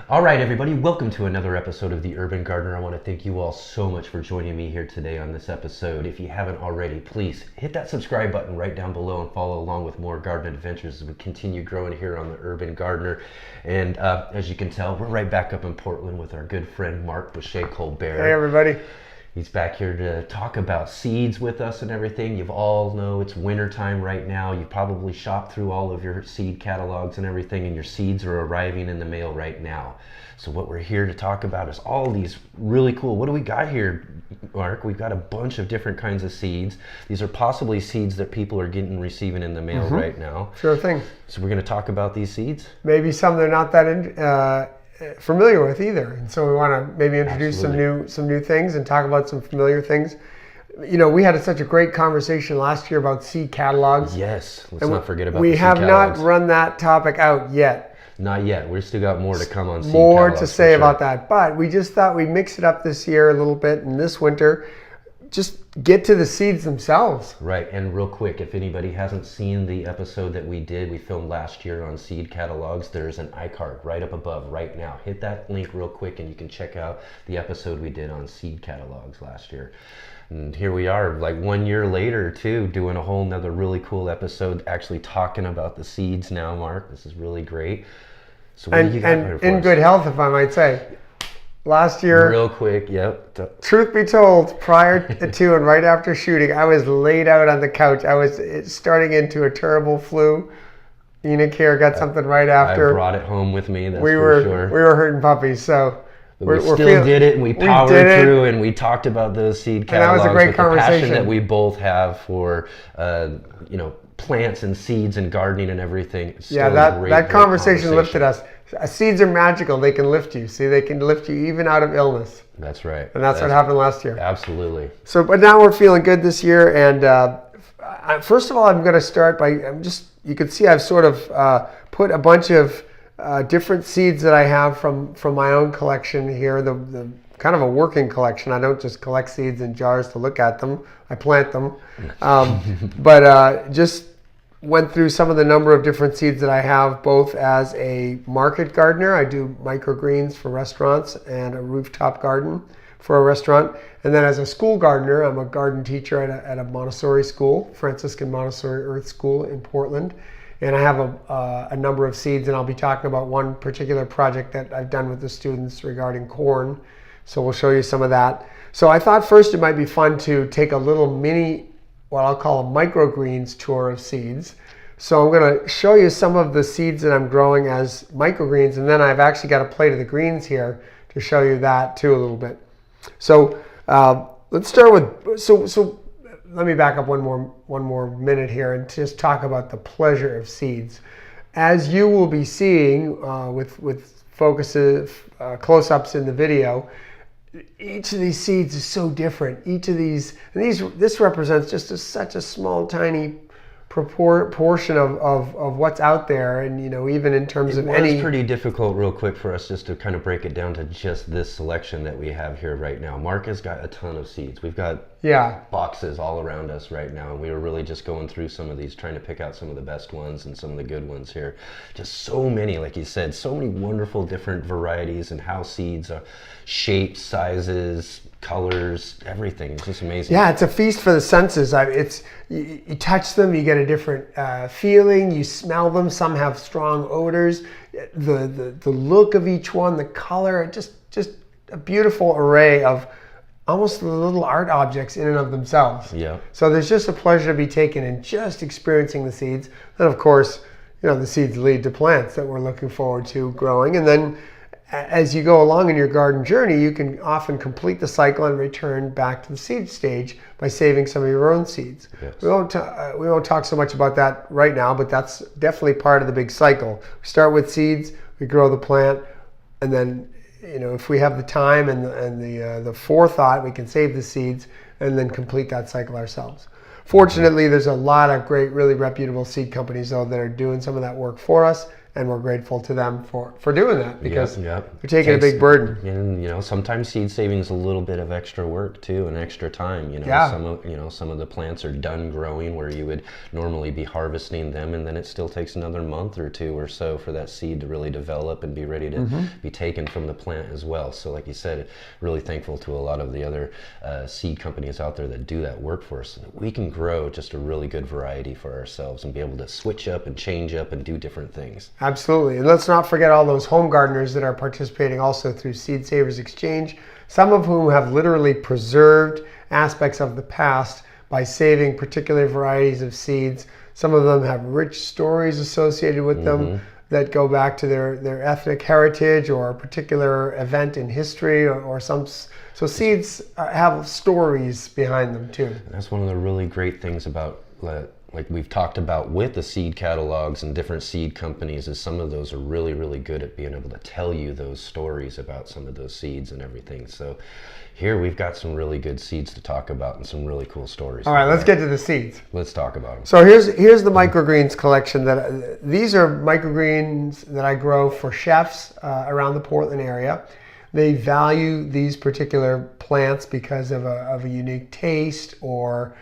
All right, everybody, welcome to another episode of The Urban Gardener. I want to thank you all so much for joining me here today on this episode. If you haven't already, please hit that subscribe button right down below and follow along with more garden adventures as we continue growing here on The Urban Gardener. And as you can tell, we're right back up in Portland with our good friend Marc Bouchert-Colbert. Hey, everybody. He's back here to talk about seeds with us and everything. You all know it's winter time right now. You probably shopped through all of your seed catalogs and everything, and your seeds are arriving in the mail right now. So what we're here to talk about is all these really cool, what do we got here, Marc? We've got a bunch of different kinds of seeds. These are possibly seeds that people are receiving in the mail right now. Sure thing. So we're going to talk about these seeds. Maybe some they're not that familiar with either, and so we want to maybe introduce some new things and talk about some familiar things. You know, we had such a great conversation last year about seed catalogs. Yes, let's not forget about we the seed have catalogs. not run that topic out yet. Not yet. We've still got more to come on seed More catalogs to say for about sure. that, but we just thought we'd mix it up this year a little bit, and this winter just get to the seeds themselves. Right, and real quick, if anybody hasn't seen the episode that we filmed last year on seed catalogs, there's an iCard right up above right now. Hit that link real quick and you can check out the episode we did on seed catalogs last year. And here we are, like 1 year later too, doing a whole nother really cool episode, actually talking about the seeds now, Marc. This is really great. So what do you got here for in us? good health, if I might say. Last year, Real quick, yep. truth be told, prior to and right after shooting, I was laid out on the couch. I was starting into a terrible flu. Enoch here got something right after. I brought it home with me, that's we for were sure. we were hurting puppies, so We still did it, and we powered through, and we talked about those seed catalogs. And that was a great with conversation. The passion that we both have for, plants and seeds and gardening and everything. It's yeah, still a that conversation lifted us. Seeds are magical. They can lift you. See, they can lift you even out of illness. That's right. And that's what happened last year. Absolutely. So, but now we're feeling good this year. And first of all, I'm going to start by, you can see I've sort of put a bunch of different seeds that I have from my own collection here, the kind of a working collection. I don't just collect seeds in jars to look at them. I plant them. But just went through some of the number of different seeds that I have, both as a market gardener. I do microgreens for restaurants and a rooftop garden for a restaurant. And then as a school gardener, I'm a garden teacher at a Montessori school, Franciscan Montessori Earth School in Portland. And I have a number of seeds, and I'll be talking about one particular project that I've done with the students regarding corn. So we'll show you some of that. So I thought first it might be fun to take a little mini, what I'll call a microgreens tour of seeds. So I'm going to show you some of the seeds that I'm growing as microgreens, and then I've actually got a plate of the greens here to show you that too a little bit. So let's start with, so let me back up one more minute here and just talk about the pleasure of seeds. As you will be seeing with focuses, close-ups in the video, each of these seeds is so different. Each of these, this represents just such a small, tiny portion of what's out there, and even in terms of any. It's pretty difficult, real quick, for us just to kind of break it down to just this selection that we have here right now. Marc has got a ton of seeds. We've got boxes all around us right now, and we were really just going through some of these, trying to pick out some of the best ones and some of the good ones here. Just so many, like you said, so many wonderful different varieties and how seeds are shapes, sizes, colors, everything. It's just amazing. Yeah, it's a feast for the senses. You touch them, you get a different feeling. You smell them. Some have strong odors. The look of each one, the color, just a beautiful array of almost little art objects in and of themselves. Yeah. So there's just a pleasure to be taken in just experiencing the seeds. And of course, the seeds lead to plants that we're looking forward to growing. And then as you go along in your garden journey, you can often complete the cycle and return back to the seed stage by saving some of your own seeds. Yes. We won't talk so much about that right now, but that's definitely part of the big cycle. We start with seeds, we grow the plant, and then if we have the time and the forethought, we can save the seeds and then complete that cycle ourselves. Fortunately, there's a lot of great, really reputable seed companies though that are doing some of that work for us, and we're grateful to them for doing that, because they're taking a big burden. And sometimes seed saving is a little bit of extra work too, and extra time. Some of the plants are done growing where you would normally be harvesting them, and then it still takes another month or two or so for that seed to really develop and be ready to be taken from the plant as well. So like you said, really thankful to a lot of the other seed companies out there that do that work for us, so that we can grow just a really good variety for ourselves and be able to switch up and change up and do different things. Absolutely. And let's not forget all those home gardeners that are participating also through Seed Savers Exchange, some of whom have literally preserved aspects of the past by saving particular varieties of seeds. Some of them have rich stories associated with them that go back to their ethnic heritage or a particular event in history or some. So seeds have stories behind them too. And that's one of the really great things about, like we've talked about with the seed catalogs and different seed companies, is some of those are really, really good at being able to tell you those stories about some of those seeds and everything. So here we've got some really good seeds to talk about and some really cool stories. All right, let's get to the seeds. Let's talk about them. So here's the microgreens collection. These are microgreens that I grow for chefs around the Portland area. They value these particular plants because of a unique taste or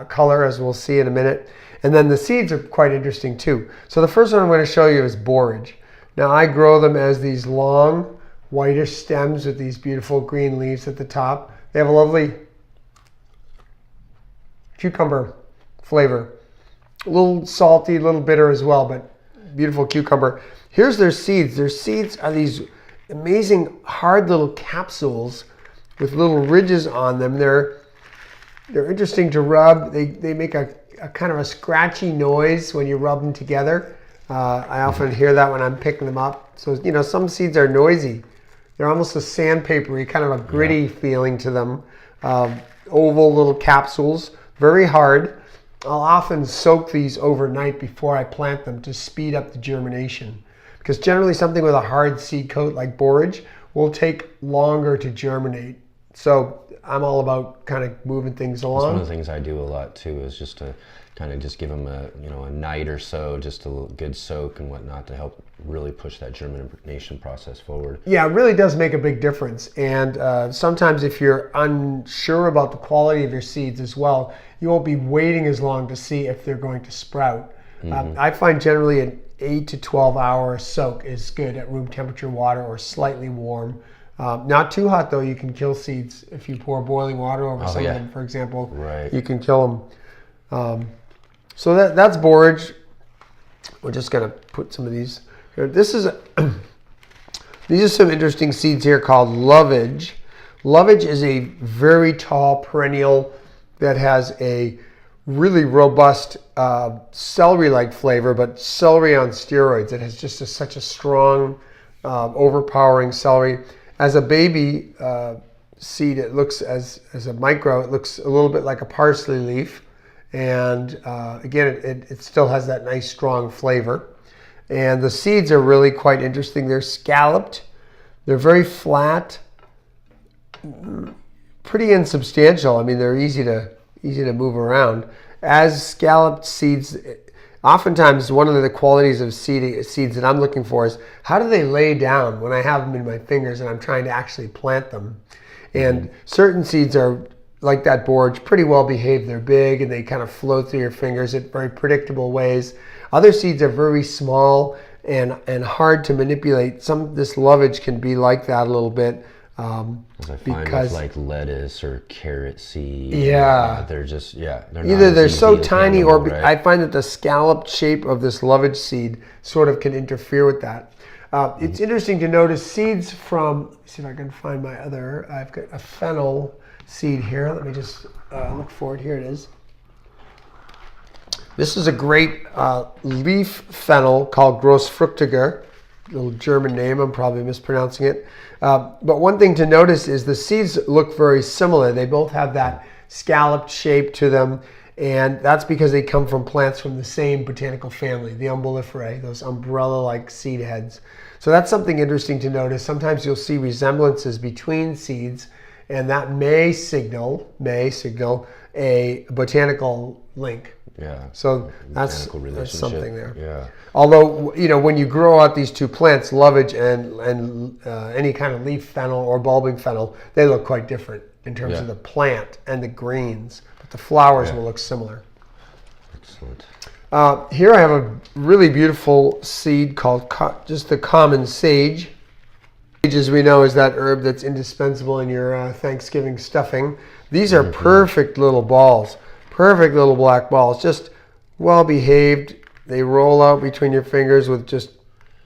color, as we'll see in a minute. And then the seeds are quite interesting too. So the first one I'm going to show you is borage. Now I grow them as these long whitish stems with these beautiful green leaves at the top. They have a lovely cucumber flavor. A little salty, a little bitter as well, but beautiful cucumber. Here's their seeds. Their seeds are these amazing hard little capsules with little ridges on them. They're interesting to rub. They make a kind of a scratchy noise when you rub them together. I often hear that when I'm picking them up. So, some seeds are noisy. They're almost a sandpapery, kind of a gritty feeling to them. Oval little capsules, very hard. I'll often soak these overnight before I plant them to speed up the germination. Because generally something with a hard seed coat like borage will take longer to germinate. So I'm all about kind of moving things along. That's one of the things I do a lot too, is just to kind of just give them a night or so, just a good soak and whatnot to help really push that germination process forward. Yeah, it really does make a big difference. And sometimes if you're unsure about the quality of your seeds as well, you won't be waiting as long to see if they're going to sprout. I find generally an 8 to 12 hour soak is good at room temperature water or slightly warm. Not too hot though. You can kill seeds if you pour boiling water over some of them, for example. Right. You can kill them. So that's borage. We're just gonna put some of these here. These are some interesting seeds here called lovage. Lovage is a very tall perennial that has a really robust celery-like flavor, but celery on steroids. It has just such a strong, overpowering celery. As a baby seed, it looks, as a micro, it looks a little bit like a parsley leaf. And again, it still has that nice strong flavor. And the seeds are really quite interesting. They're scalloped. They're very flat, pretty insubstantial. I mean, they're easy to move around. As scalloped seeds, oftentimes one of the qualities of seeds that I'm looking for is how do they lay down when I have them in my fingers and I'm trying to actually plant them. And certain seeds are like that borage, pretty well behaved. They're big and they kind of float through your fingers in very predictable ways. Other seeds are very small and hard to manipulate. This lovage can be like that a little bit. As I find with like lettuce or carrot seed, they're just they're either they're so tiny or right? I find that the scalloped shape of this lovage seed sort of can interfere with that. It's interesting to notice seeds from. Let's see if I can find my other. I've got a fennel seed here. Let me just look for it. Here it is. This is a great leaf fennel called Grossfruchtiger. Little German name, I'm probably mispronouncing it. But one thing to notice is the seeds look very similar. They both have that scalloped shape to them, and that's because they come from plants from the same botanical family, the Umbelliferae, those umbrella-like seed heads. So that's something interesting to notice. Sometimes you'll see resemblances between seeds, and that may signal a botanical link. Yeah. So there's something there. Yeah. Although, when you grow out these two plants, lovage and any kind of leaf fennel or bulbing fennel, they look quite different in terms of the plant and the greens. But the flowers will look similar. Excellent. Here I have a really beautiful seed called just the common sage. Sage, as we know, is that herb that's indispensable in your Thanksgiving stuffing. These are perfect little balls. Perfect little black balls, just well behaved. They roll out between your fingers with just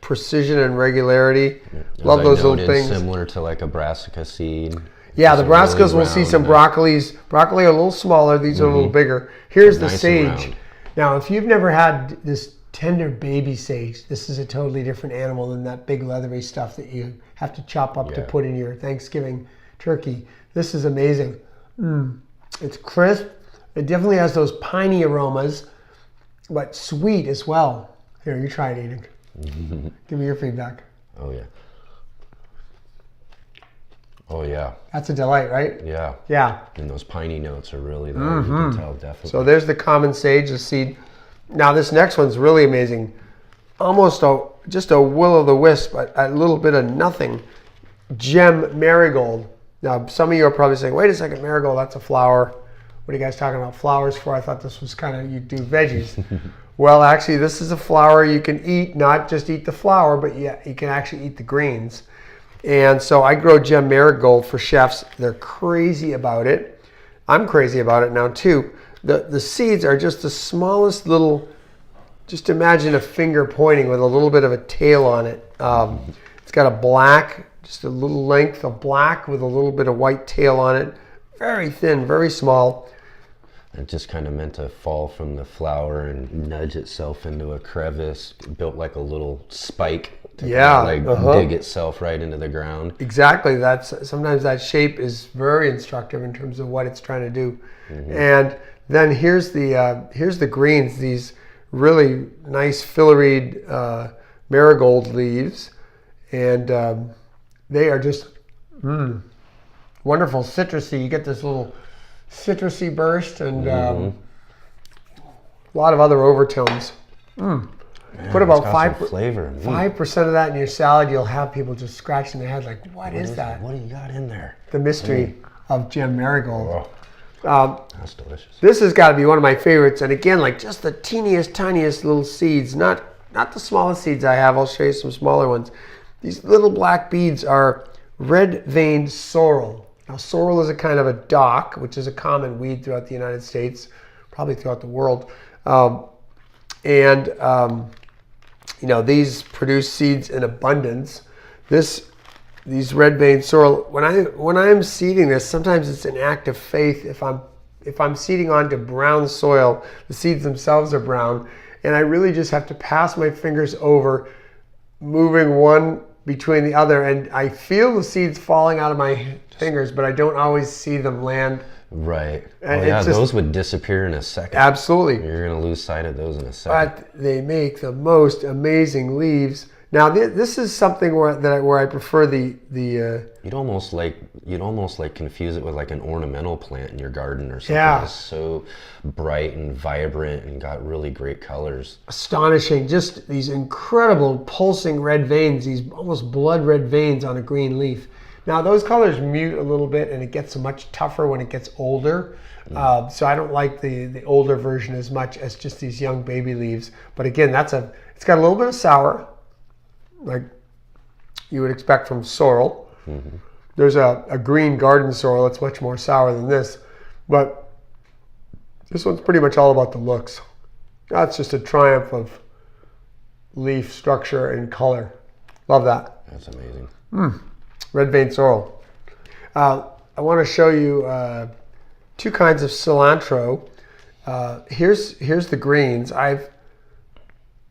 precision and regularity. Love those little things. Similar to like a brassica seed. Yeah, the brassicas, really we'll see some broccolis. Broccoli are a little smaller. These are a little bigger. Here's the sage. Now, if you've never had this tender baby sage, this is a totally different animal than that big leathery stuff that you have to chop up to put in your Thanksgiving turkey. This is amazing. It's crisp. It definitely has those piney aromas, but sweet as well. Here, you try it eating. Give me your feedback. Oh, yeah. Oh, yeah. That's a delight, right? Yeah. Yeah. And those piney notes are really there. You can tell, definitely. So there's the common sage, the seed. Now, this next one's really amazing. Almost just a will-o'-the-wisp, a little bit of nothing. Gem marigold. Now, some of you are probably saying, wait a second, marigold, that's a flower. What are you guys talking about flowers for? I thought this was kind of, you do veggies. Well, actually, this is a flower you can eat, not just eat the flower, but you can actually eat the greens. And so I grow gem marigold for chefs. They're crazy about it. I'm crazy about it now, too. The seeds are just the smallest little, just imagine a finger pointing with a little bit of a tail on it. It's got a black, just a little length of black with a little bit of white tail on it. Very thin, very small. It just kind of meant to fall from the flower and nudge itself into a crevice, built like a little spike to dig itself right into the ground. Exactly. Sometimes that shape is very instructive in terms of what it's trying to do. And then here's the greens, these really nice filaried marigold leaves, and they are just wonderful, citrusy. You get this little citrusy burst and a lot of other overtones. Put about 5% of that in your salad, you'll have people just scratching their head like, what is that? What do you got in there? The mystery of gem marigold. That's delicious. This has got to be one of my favorites. And again, like just the teeniest, tiniest little seeds, not the smallest seeds I have. I'll show you some smaller ones. These little black beads are red-veined sorrel. Now, sorrel is a kind of a dock, which is a common weed throughout the United States, probably throughout the world. These produce seeds in abundance. These red-veined sorrel, when I'm seeding this, sometimes it's an act of faith. If I'm seeding onto brown soil, the seeds themselves are brown, and I really just have to pass my fingers over, moving one between the other, and I feel the seeds falling out of my fingers, but I don't always see them land. Right. Those would disappear in a second. Absolutely. You're going to lose sight of those in a second. But they make the most amazing leaves. Now, this is something where I prefer the. You'd almost like confuse it with like an ornamental plant in your garden or something. Yeah. It's so bright and vibrant and got really great colors. Astonishing! Just these incredible pulsing red veins, these almost blood red veins on a green leaf. Now, those colors mute a little bit, and it gets much tougher when it gets older. So I don't like the older version as much as just these young baby leaves. But again, it's got a little bit of sour, like you would expect from sorrel. There's a green garden sorrel that's much more sour than this, but this one's pretty much all about the looks. That's just a triumph of leaf structure and color. Love that. That's amazing. Red vein sorrel. I want to show you two kinds of cilantro. Here's the greens.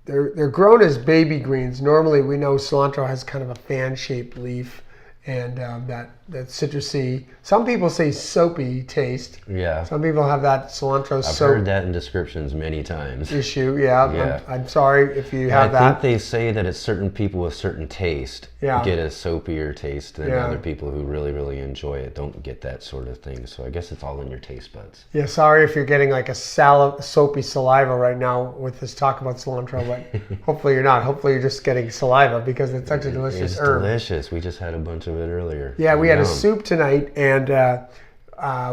They're grown as baby greens. Normally, we know cilantro has kind of a fan-shaped leaf, and that citrusy. Some people say soapy taste. Yeah. Some people have that cilantro I've heard that in descriptions many times. Issue. Yeah. I'm sorry if you have that. I think they say that it's certain people with certain taste get a soapier taste than other people who really, really enjoy it don't get that sort of thing. So I guess it's all in your taste buds. Yeah. Sorry if you're getting like a soapy saliva right now with this talk about cilantro, but hopefully you're not. Hopefully you're just getting saliva because it's such a delicious herb. It's delicious. We just had a bunch of it earlier. Yeah, we had a soup tonight, and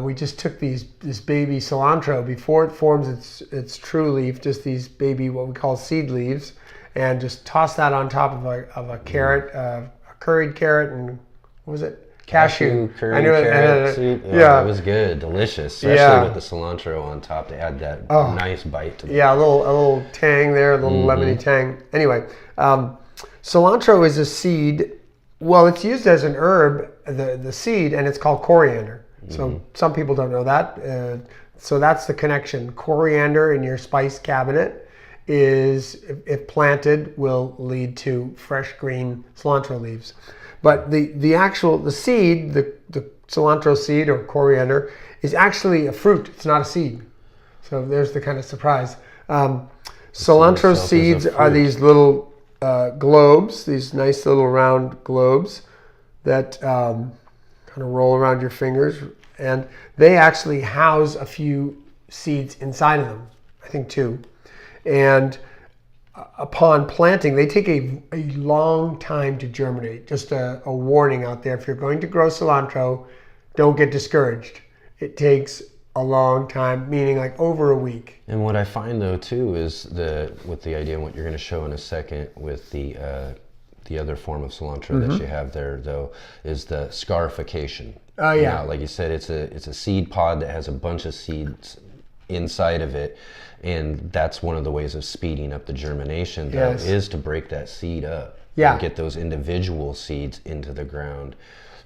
we just took this baby cilantro before it forms its true leaf, just these baby what we call seed leaves, and just toss that on top of a carrot, a curried carrot, and what was it? Cashew. Curry, carrot soup. Yeah, it was good, delicious, especially with the cilantro on top to add that nice bite to it. Yeah, a little tang there, a little lemony tang. Anyway, cilantro is a seed. Well, it's used as an herb, the seed, and it's called coriander. So some people don't know that. So that's the connection. Coriander in your spice cabinet is, if planted, will lead to fresh green cilantro leaves. But the seed, the cilantro seed or coriander, is actually a fruit. It's not a seed. So there's the kind of surprise. Cilantro seeds are these little globes, these nice little round globes that kind of roll around your fingers, and they actually house a few seeds inside of them, I think 2. And upon planting, they take a long time to germinate. Just a warning out there, if you're going to grow cilantro, don't get discouraged. It takes a long time, meaning like over a week. And what I find though too is with the idea and what you're going to show in a second with the other form of cilantro that you have there though is the scarification. Oh yeah. Now, like you said, it's a seed pod that has a bunch of seeds inside of it, and that's one of the ways of speeding up the germination though, is to break that seed up and get those individual seeds into the ground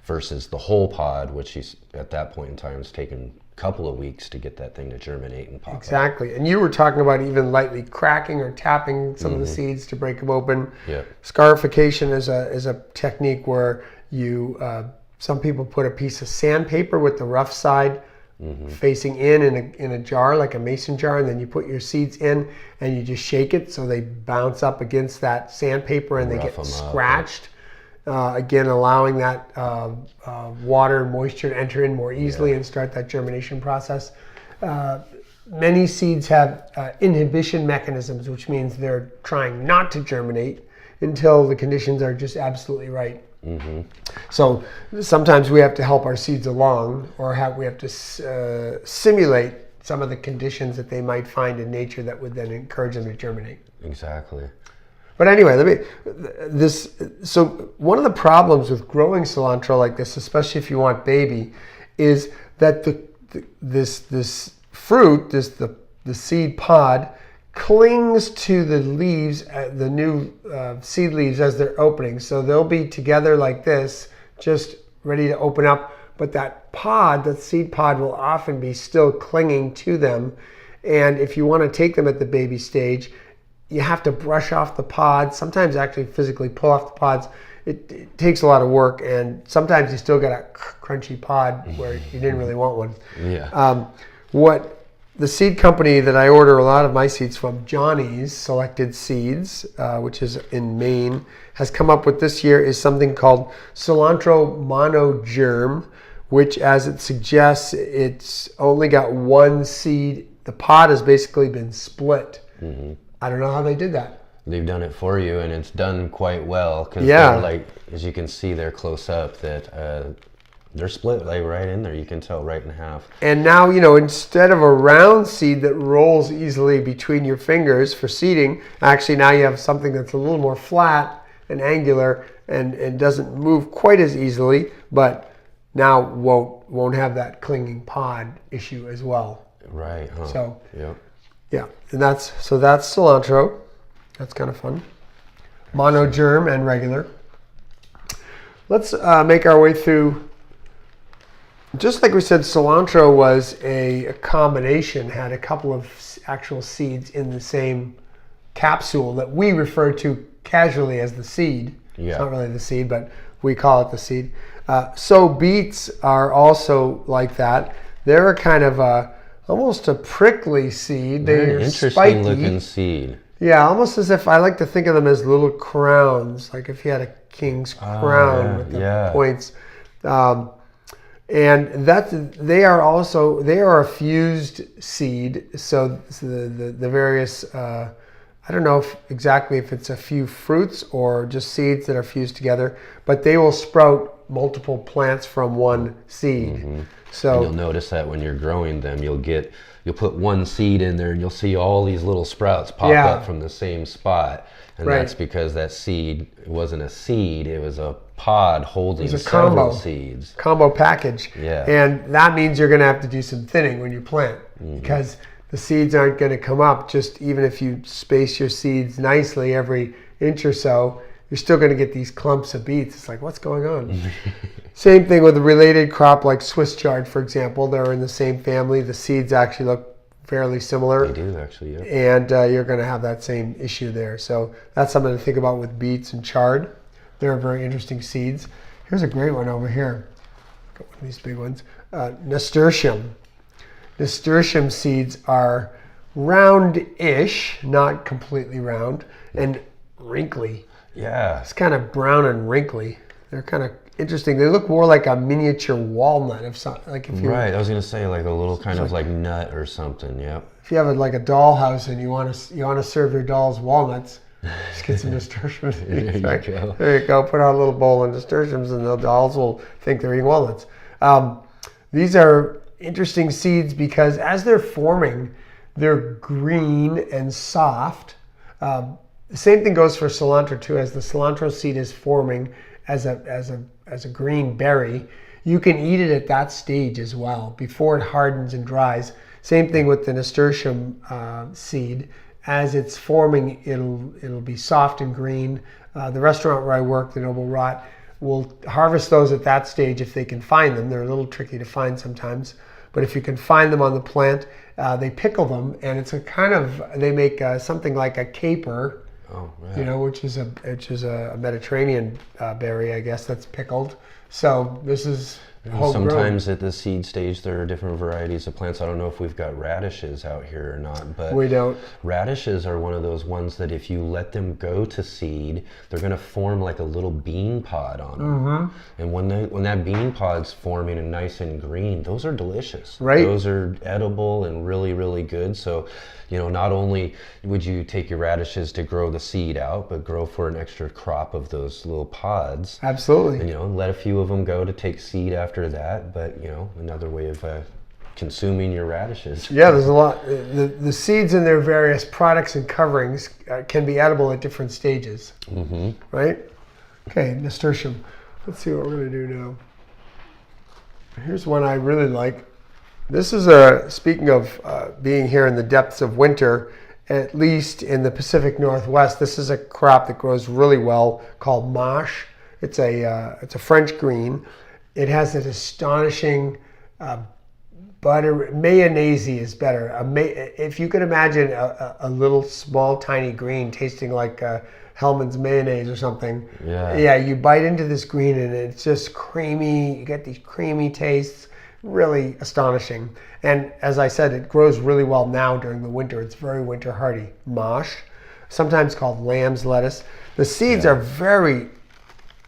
versus the whole pod, which is at that point in time is taken couple of weeks to get that thing to germinate and pop Exactly. Up. And you were talking about even lightly cracking or tapping some of the seeds to break them open. Yeah. Scarification is a technique where you some people put a piece of sandpaper with the rough side facing in a jar, like a mason jar, and then you put your seeds in and you just shake it so they bounce up against that sandpaper and they get scratched. Again, allowing that water and moisture to enter in more easily and start that germination process. Many seeds have inhibition mechanisms, which means they're trying not to germinate until the conditions are just absolutely right. So sometimes we have to help our seeds along, or we have to simulate some of the conditions that they might find in nature that would then encourage them to germinate. Exactly. But anyway, so one of the problems with growing cilantro like this, especially if you want baby, is that this fruit, the seed pod, clings to the leaves, the new seed leaves as they're opening. So they'll be together like this, just ready to open up. But that pod, that seed pod, will often be still clinging to them. And if you want to take them at the baby stage, you have to brush off the pods, sometimes actually physically pull off the pods. It takes a lot of work, and sometimes you still got a crunchy pod where you didn't really want one. Yeah. What the seed company that I order a lot of my seeds from, Johnny's Selected Seeds, which is in Maine, has come up with this year is something called cilantro monogerm, which, as it suggests, it's only got one seed. The pod has basically been split. I don't know how they did that. They've done it for you, and it's done quite well. Because they're like, as you can see there close up, that they're split like right in there. You can tell right in half. And now, instead of a round seed that rolls easily between your fingers for seeding, actually now you have something that's a little more flat and angular and doesn't move quite as easily, but now won't have that clinging pod issue as well. Right. Huh. So. Yep. Yeah, and that's cilantro. That's kind of fun. Monogerm and regular. Let's make our way through. Just like we said, cilantro was a combination, had a couple of actual seeds in the same capsule that we refer to casually as the seed. Yeah. It's not really the seed, but we call it the seed. So beets are also like that. They're a kind of almost a prickly seed. They're interesting spiky looking seed. Yeah, almost as if I like to think of them as little crowns, like if you had a king's crown with the points. And they are a fused seed. So the various I don't know exactly if it's a few fruits or just seeds that are fused together, but they will sprout multiple plants from one seed. Mm-hmm. So and you'll notice that when you're growing them, you'll put one seed in there and you'll see all these little sprouts pop up from the same spot. And that's because that seed wasn't a seed, it was a pod holding several seeds. Combo package. Yeah. And that means you're going to have to do some thinning when you plant, because the seeds aren't going to come up just even if you space your seeds nicely every inch or so. You're still going to get these clumps of beets. It's like, what's going on? Same thing with a related crop like Swiss chard, for example. They're in the same family. The seeds actually look fairly similar. They do, actually, yeah. And you're going to have that same issue there. So that's something to think about with beets and chard. They're very interesting seeds. Here's a great one over here. Got one of these big ones. Nasturtium. Nasturtium seeds are round-ish, not completely round, and wrinkly. Yeah. It's kind of brown and wrinkly. They're kind of interesting. They look more like a miniature walnut, Right. I was gonna say like a little kind of like nut or something. Yep. If you have a dollhouse and you want to serve your dolls walnuts, just get some nasturtiums. There you go. Put on a little bowl of nasturtiums, and the dolls will think they're eating walnuts. These are interesting seeds because as they're forming, they're green and soft. The same thing goes for cilantro too. As the cilantro seed is forming as a green berry, you can eat it at that stage as well before it hardens and dries. Same thing with the nasturtium seed. As it's forming, it'll be soft and green. The restaurant where I work, the Noble Rot, will harvest those at that stage if they can find them. They're a little tricky to find sometimes, but if you can find them on the plant, they pickle them, and it's they make something like a caper. Oh, right. Which is a Mediterranean berry, I guess, that's pickled. So this is sometimes at the seed stage there are different varieties of plants. I don't know if we've got radishes out here or not, but we don't. Radishes are one of those ones that if you let them go to seed, they're going to form like a little bean pod on them. And when that bean pod's forming and nice and green, those are delicious. Right. Those are edible and really, really good. So not only would you take your radishes to grow the seed out, but grow for an extra crop of those little pods. Absolutely. And let a few of them go to take seed after that. But another way of consuming your radishes. Yeah, there's a lot. The seeds and their various products and coverings can be edible at different stages. Right? Okay, nasturtium. Let's see what we're going to do now. Here's one I really like. This is speaking of being here in the depths of winter, at least in the Pacific Northwest, this is a crop that grows really well called mâche. It's a French green. It has an astonishing butter. Mayonnaise is better. If you could imagine a little small tiny green tasting like Hellman's mayonnaise or something. Yeah, you bite into this green and it's just creamy. You get these creamy tastes. Really astonishing. And as I said, it grows really well now during the winter. It's very winter hardy. Mâche, sometimes called lamb's lettuce. The seeds are very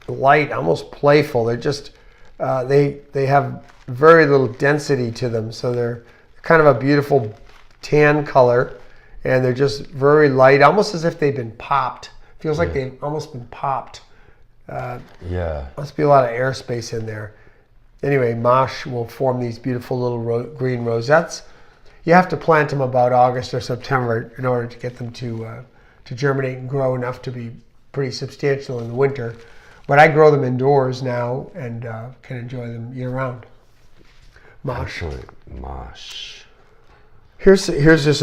light, almost playful. They're just, they have very little density to them. So they're kind of a beautiful tan color, and they're just very light, almost as if they've been popped. Feels like they've almost been popped. Must be a lot of airspace in there. Anyway, mâche will form these beautiful little green rosettes. You have to plant them about August or September in order to get them to germinate and grow enough to be pretty substantial in the winter. But I grow them indoors now and can enjoy them year-round. Mâche. Mâche. Here's just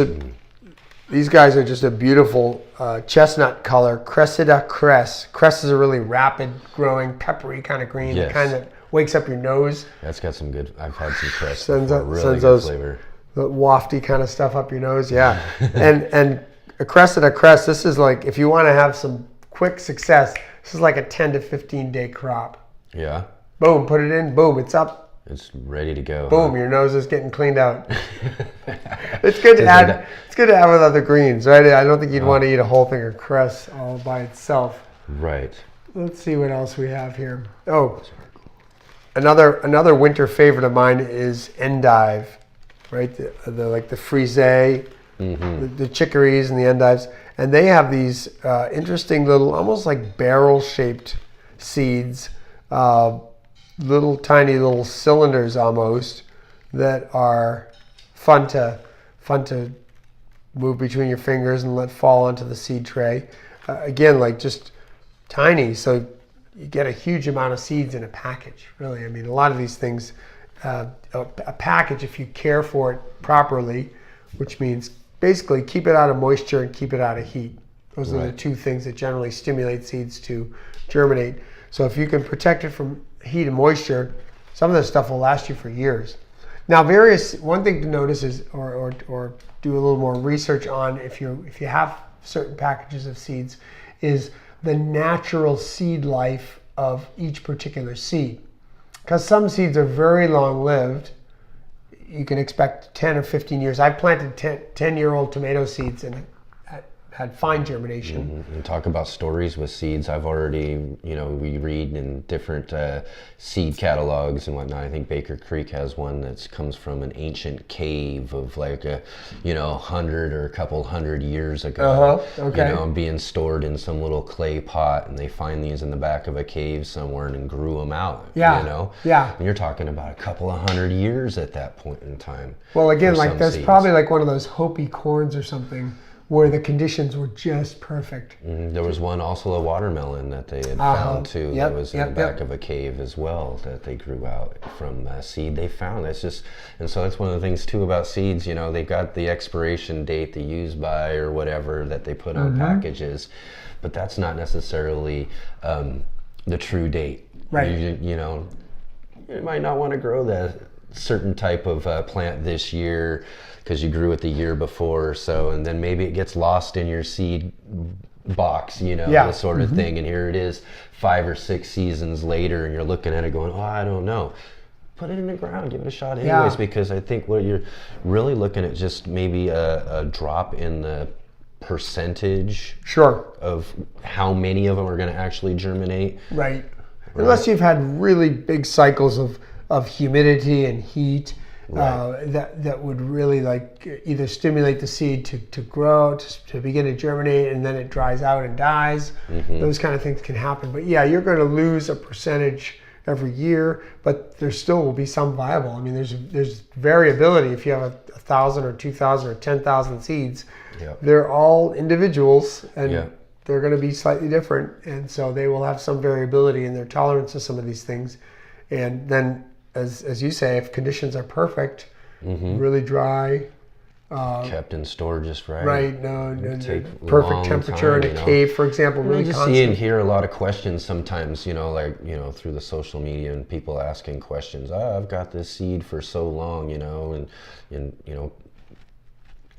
these guys are just a beautiful chestnut color, Cressida cress. Cress is a really rapid growing, peppery kind of green, the kind that wakes up your nose. That's got some good, I've had some cress sends really good those flavor. The wafty kind of stuff up your nose, yeah. and a Cressida cress, this is like, if you want to have some quick success, this is like a 10 to 15 day crop. Yeah. Boom, put it in. Boom, it's up. It's ready to go. Boom, your nose is getting cleaned out. It's good to add. It's good to add with other greens, right? I don't think you'd want to eat a whole thing of cress all by itself. Right. Let's see what else we have here. Oh, another winter favorite of mine is endive, right? The like the frisee, the chicories and the endives, and they have these interesting little, almost like barrel-shaped seeds. Little tiny little cylinders almost that are fun to move between your fingers and let fall onto the seed tray. Again, like just tiny, so you get a huge amount of seeds in a package. Really, I mean, a lot of these things, a package, if you care for it properly, which means basically keep it out of moisture and keep it out of heat. Those are the two things that generally stimulate seeds to germinate. So if you can protect it from heat and moisture, some of this stuff will last you for years. Now, one thing to notice is, or do a little more research on if you have certain packages of seeds, is the natural seed life of each particular seed. Because some seeds are very long-lived. You can expect 10 or 15 years. I've planted 10-year-old tomato seeds and had fine germination. And talk about stories with seeds. I've already, we read in different seed catalogs and whatnot. I think Baker Creek has one that comes from an ancient cave of like 100 or a couple hundred years ago. Being stored in some little clay pot, and they find these in the back of a cave somewhere and grew them out. And you're talking about a couple of 100 years at that point in time. Well, again, like that's probably like one of those Hopi corns or something, where the conditions were just perfect. There was one also, a watermelon that they had found too, that was in the back of a cave as well, that they grew out from seed they found. And so that's one of the things too about seeds, they've got the expiration date, the use by or whatever that they put on packages, but that's not necessarily the true date. Right. You might not want to grow that certain type of plant this year because you grew it the year before or so, and then maybe it gets lost in your seed box, this sort of thing, and here it is 5 or 6 seasons later, and you're looking at it going, I don't know. Put it in the ground, give it a shot anyways, because I think what you're really looking at just maybe a drop in the percentage of how many of them are going to actually germinate. Right. Unless you've had really big cycles of humidity and heat. That would really like either stimulate the seed to grow, to begin to germinate, and then it dries out and dies. Those kind of things can happen. But yeah, you're going to lose a percentage every year, but there still will be some viable. I mean, there's variability. If you have 1,000 or 2,000 or 10,000 seeds, they're all individuals, and they're going to be slightly different, and so they will have some variability in their tolerance to some of these things. And then, as you say, if conditions are perfect, really dry, kept and stored just right. Right, perfect temperature in a cave, for example, really just constant. see and hear a lot of questions sometimes, through the social media, and people asking questions. I've got this seed for so long, and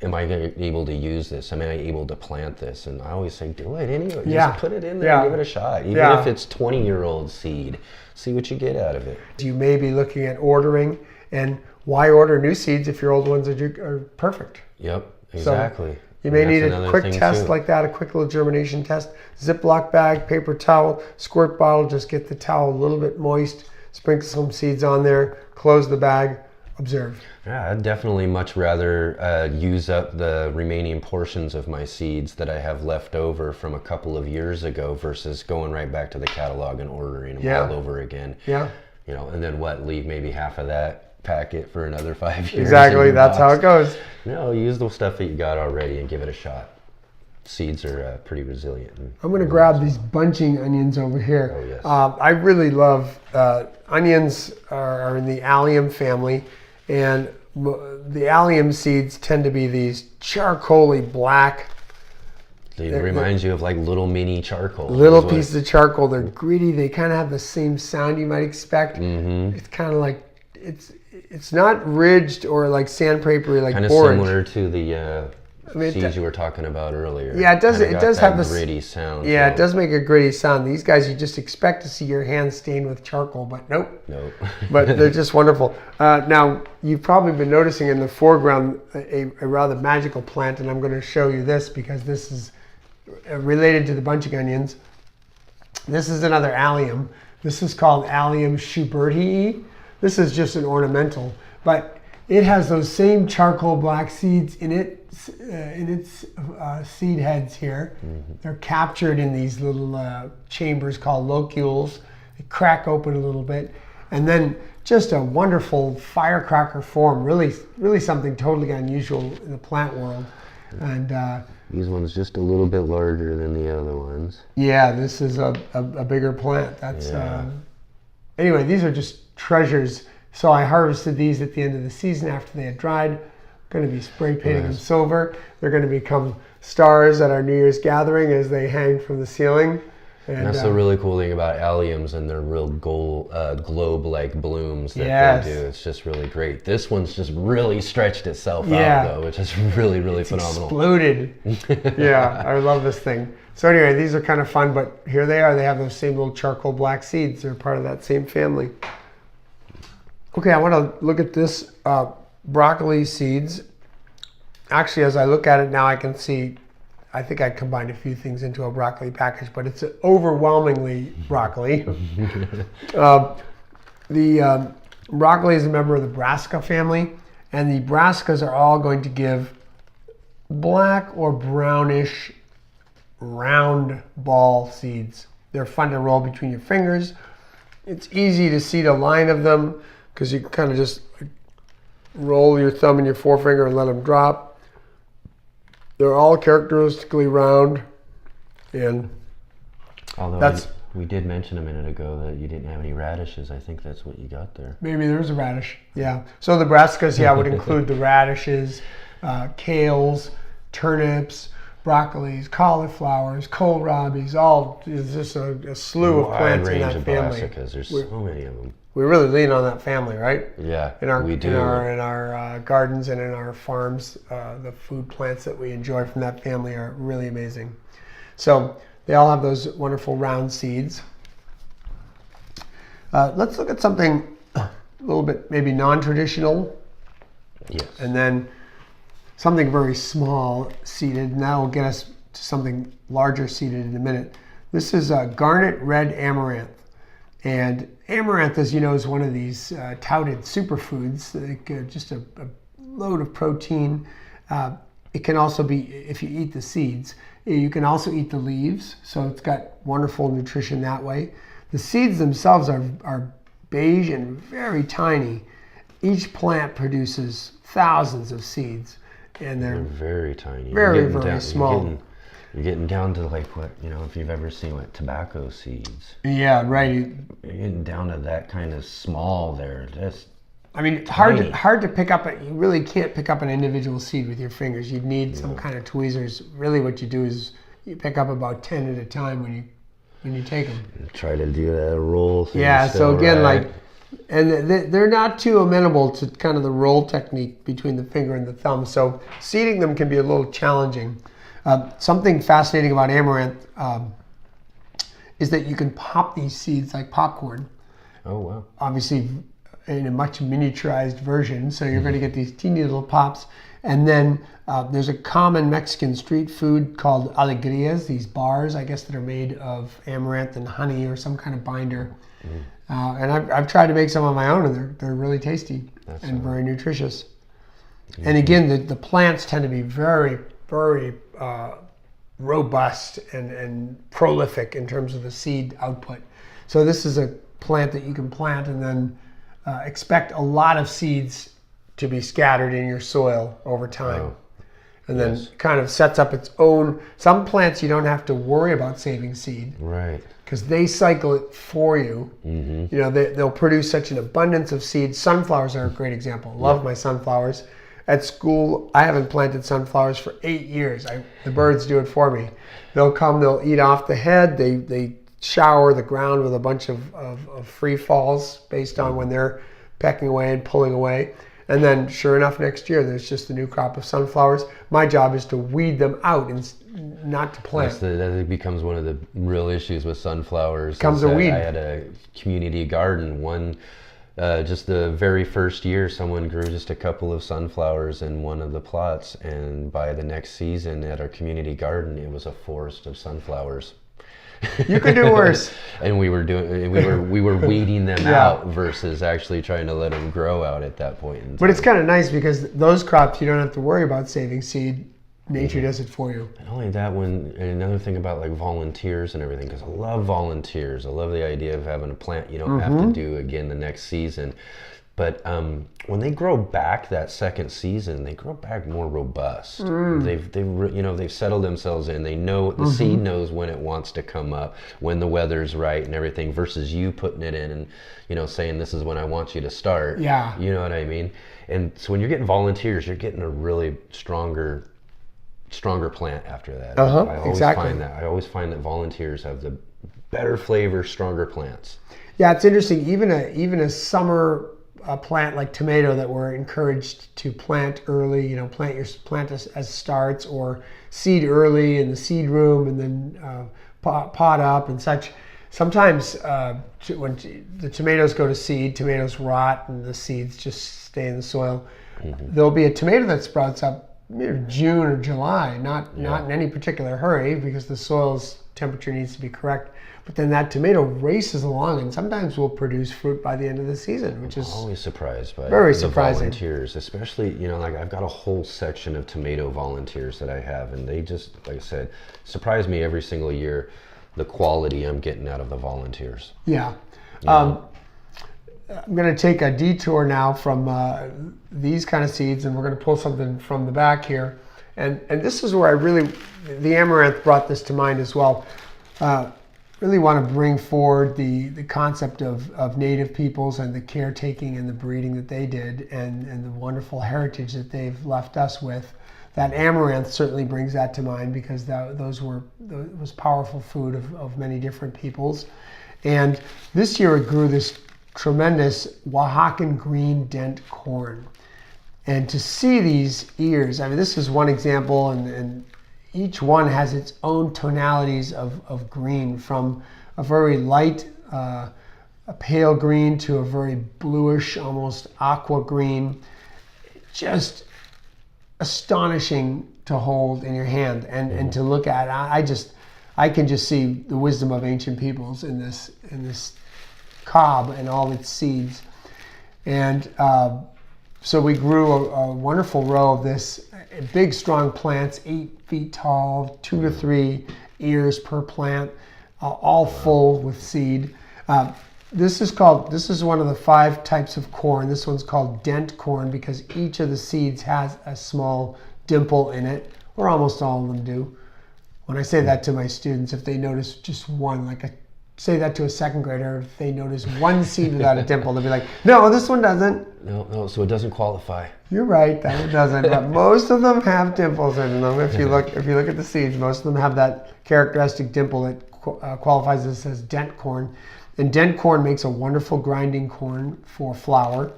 am I able to use this? Am I able to plant this? And I always say, do it anyway. Just put it in there and give it a shot. Even if it's 20-year-old seed, see what you get out of it. You may be looking at ordering, and why order new seeds if your old ones are perfect? Yep, exactly. So you may need a quick test like that, a quick little germination test. Ziploc bag, paper towel, squirt bottle, just get the towel a little bit moist, sprinkle some seeds on there, close the bag, observe. Yeah, I'd definitely much rather use up the remaining portions of my seeds that I have left over from a couple of years ago versus going right back to the catalog and ordering them all over again. Yeah. And then leave maybe half of that packet for another 5 years. Exactly, that's how it goes. No, use the stuff that you got already and give it a shot. Seeds are pretty resilient. I'm going to grab these bunching onions over here. Oh, yes. I really love onions are in the allium family, and the allium seeds tend to be these charcoaly black. It reminds you of like little mini charcoal. Little pieces of charcoal. They're gritty. They kind of have the same sound you might expect. It's kind of like it's not ridged or like sandpapery like kind of borage. similar to the seeds you were talking about earlier. Yeah, it does. It does have this gritty sound. Yeah, it does make a gritty sound. These guys, you just expect to see your hands stained with charcoal, but nope. Nope. But they're just wonderful. Now, you've probably been noticing in the foreground a rather magical plant, and I'm going to show you this because this is related to the bunching onions. This is another allium. This is called Allium schubertii. This is just an ornamental, but it has those same charcoal black seeds in its seed heads here. Mm-hmm. They're captured in these little chambers called locules. They crack open a little bit, and then just a wonderful firecracker form. Really something totally unusual in the plant world. And these ones just a little bit larger than the other ones. Yeah, this is a bigger plant. That's anyway. These are just treasures. So I harvested these at the end of the season after they had dried. Going to be spray painting them silver. They're going to become stars at our New Year's gathering as they hang from the ceiling. And that's the really cool thing about alliums and their real globe-like blooms that they do. It's just really great. This one's just really stretched itself out, though, which is really, really phenomenal. Exploded. Yeah, I love this thing. So anyway, these are kind of fun, but here they are. They have those same little charcoal black seeds. They're part of that same family. Okay, I want to look at this broccoli seeds. Actually, as I look at it now, I can see, I think I combined a few things into a broccoli package, but it's overwhelmingly broccoli. The broccoli is a member of the brassica family, and the brassicas are all going to give black or brownish round ball seeds. They're fun to roll between your fingers. It's easy to seed a line of them because you can kind of just roll your thumb and your forefinger and let them drop. They're all characteristically round, and although we did mention a minute ago that you didn't have any radishes. I think that's what you got there. Maybe there's a radish. Yeah. So the brassicas, would include the radishes, kales, turnips, broccolis, cauliflowers, kohlrabis. All is just a slew of plants in that family. Brassicas. There's so many of them. We really lean on that family, right? Yeah, we do. In our gardens and in our farms, the food plants that we enjoy from that family are really amazing. So they all have those wonderful round seeds. Let's look at something a little bit maybe non-traditional. Yes. And then something very small seeded, and that will get us to something larger seeded in a minute. This is garnet red amaranth. And amaranth, as you know, is one of these touted superfoods, like, just a load of protein. It can also be, if you eat the seeds, you can also eat the leaves, so it's got wonderful nutrition that way. The seeds themselves are beige and very tiny. Each plant produces thousands of seeds, and they're very tiny, very small. You're getting down to like what, if you've ever seen tobacco seeds. Yeah, right. You're getting down to that kind of small there. Just it's hard to pick up. You really can't pick up an individual seed with your fingers. You'd need some kind of tweezers. Really what you do is you pick up about 10 at a time when you take them. Try to do that roll thing. Yeah, so again, and they're not too amenable to kind of the roll technique between the finger and the thumb. So seeding them can be a little challenging. Something fascinating about amaranth is that you can pop these seeds like popcorn. Oh, wow. Obviously in a much miniaturized version, so you're going to get these teeny little pops. And then there's a common Mexican street food called alegrias, these bars, I guess, that are made of amaranth and honey or some kind of binder. And I've tried to make some on my own, and they're really tasty and very nutritious. Mm-hmm. And again, the plants tend to be very, very robust and prolific in terms of the seed output. So this is a plant that you can plant and then expect a lot of seeds to be scattered in your soil over time. Oh. And then kind of sets up its own. Some plants you don't have to worry about saving seed. Right. Because they cycle it for you. Mm-hmm. They'll produce such an abundance of seeds. Sunflowers are a great example. Love my sunflowers. At school, I haven't planted sunflowers for 8 years. The birds do it for me. They'll come, they'll eat off the head. They shower the ground with a bunch of free falls based on when they're pecking away and pulling away. And then sure enough, next year, there's just a new crop of sunflowers. My job is to weed them out and not to plant. That becomes one of the real issues with sunflowers. Becomes a weed. I had a community garden. Just the very first year, someone grew just a couple of sunflowers in one of the plots, and by the next season at our community garden, it was a forest of sunflowers. You could do worse. And we were weeding them out versus actually trying to let them grow out at that point in time. But it's kind of nice because those crops you don't have to worry about saving seed. Nature does it for you. And only that and another thing about like volunteers and everything, because I love volunteers. I love the idea of having a plant you don't have to do again the next season. But when they grow back that second season, they grow back more robust. They've settled themselves in. They know the seed knows when it wants to come up, when the weather's right and everything, versus you putting it in and saying this is when I want you to start. Yeah. You know what I mean? And so when you're getting volunteers, you're getting a really stronger plant after that. I always find that volunteers have the better flavor, stronger plants. Yeah, it's interesting. Even a summer plant like tomato that we're encouraged to plant early. Plant as starts, or seed early in the seed room, and then pot up and such. Sometimes when the tomatoes go to seed, tomatoes rot and the seeds just stay in the soil. There'll be a tomato that sprouts up June or July, not in any particular hurry because the soil's temperature needs to be correct. But then that tomato races along and sometimes will produce fruit by the end of the season, which is always surprised by very the surprising. Volunteers, especially like I've got a whole section of tomato volunteers that I have, and they just, like I said, surprise me every single year the quality I'm getting out of the volunteers. Yeah. I'm going to take a detour now from these kind of seeds, and we're going to pull something from the back here. And this is where the amaranth brought this to mind as well. Really want to bring forward the concept of native peoples and the caretaking and the breeding that they did, and the wonderful heritage that they've left us with. That amaranth certainly brings that to mind because that was powerful food of many different peoples. And this year it grew this tremendous Oaxacan green dent corn. And to see these ears, I mean, this is one example, and each one has its own tonalities of green, from a very light, a pale green, to a very bluish, almost aqua green. Just astonishing to hold in your hand and to look at. I can just see the wisdom of ancient peoples in this cob and all its seeds. And so we grew a wonderful row of this big, strong plants, 8 feet tall, 2 to 3 ears per plant, all full with seed. This is one of the 5 types of corn. This one's called dent corn because each of the seeds has a small dimple in it, or almost all of them do. When I say that to my students, if they notice just one, say that to a second grader, if they notice one seed without a dimple, they'll be like, no, this one doesn't. No, so it doesn't qualify. You're right, that one doesn't, but most of them have dimples in them. If you look at the seeds, most of them have that characteristic dimple that qualifies this as dent corn. And dent corn makes a wonderful grinding corn for flour.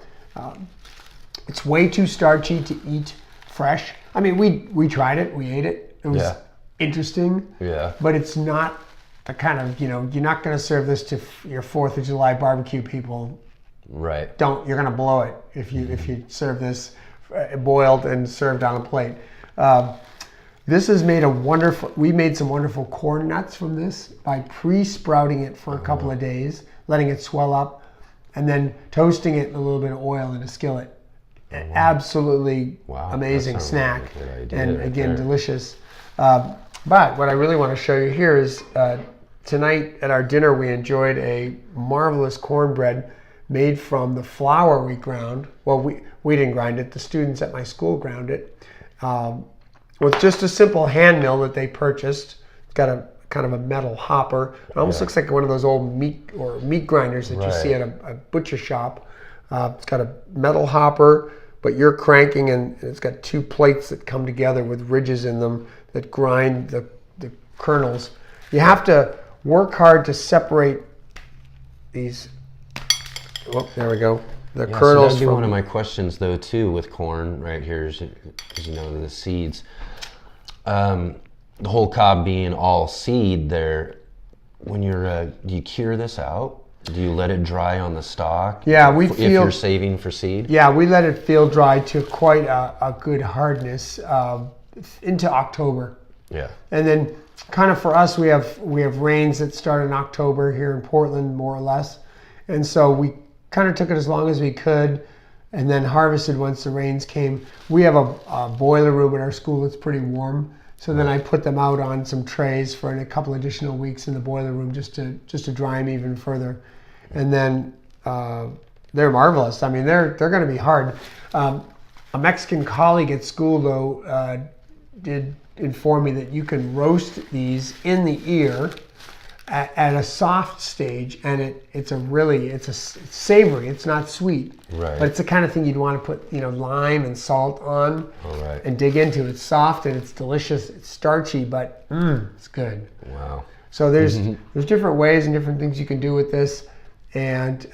It's way too starchy to eat fresh. I mean, we tried it, we ate it. It was interesting, but it's not the kind of, you're not going to serve this to your 4th of July barbecue people. Right. You're going to blow it if you serve this boiled and served on a plate. This has made we made some wonderful corn nuts from this by pre-sprouting it for a couple of days, letting it swell up, and then toasting it in a little bit of oil in a skillet. Absolutely amazing snack, and again, delicious. But what I really want to show you here is tonight at our dinner we enjoyed a marvelous cornbread made from the flour we ground. Well, we didn't grind it. The students at my school ground it with just a simple hand mill that they purchased. It's got a kind of a metal hopper. It almost looks like one of those old meat grinders that you see at a butcher shop. It's got a metal hopper, but you're cranking, and it's got 2 plates that come together with ridges in them that grind the kernels. You have to work hard to separate these. Oh, there we go. the Yeah, kernels. So that'd be one of my questions though too with corn right here is, you know, the seeds. The whole cob being all seed there, when you're, do you cure this out? Do you let it dry on the stalk? Yeah, if you're saving for seed? Yeah, we let it field dry to quite a good hardness into October. Yeah. And then kind of for us, we have rains that start in October here in Portland, more or less. And so we kind of took it as long as we could and then harvested once the rains came. We have a boiler room at our school that's pretty warm. So then I put them out on some trays for a couple additional weeks in the boiler room just to dry them even further. And then they're marvelous. I mean, they're going to be hard. A Mexican colleague at school, though, did inform me that you can roast these in the ear at a soft stage, and it's savory. It's not sweet, right? But it's the kind of thing you'd want to put lime and salt on, and dig into. It's soft and it's delicious. It's starchy, but it's good. Wow. So there's different ways and different things you can do with this, and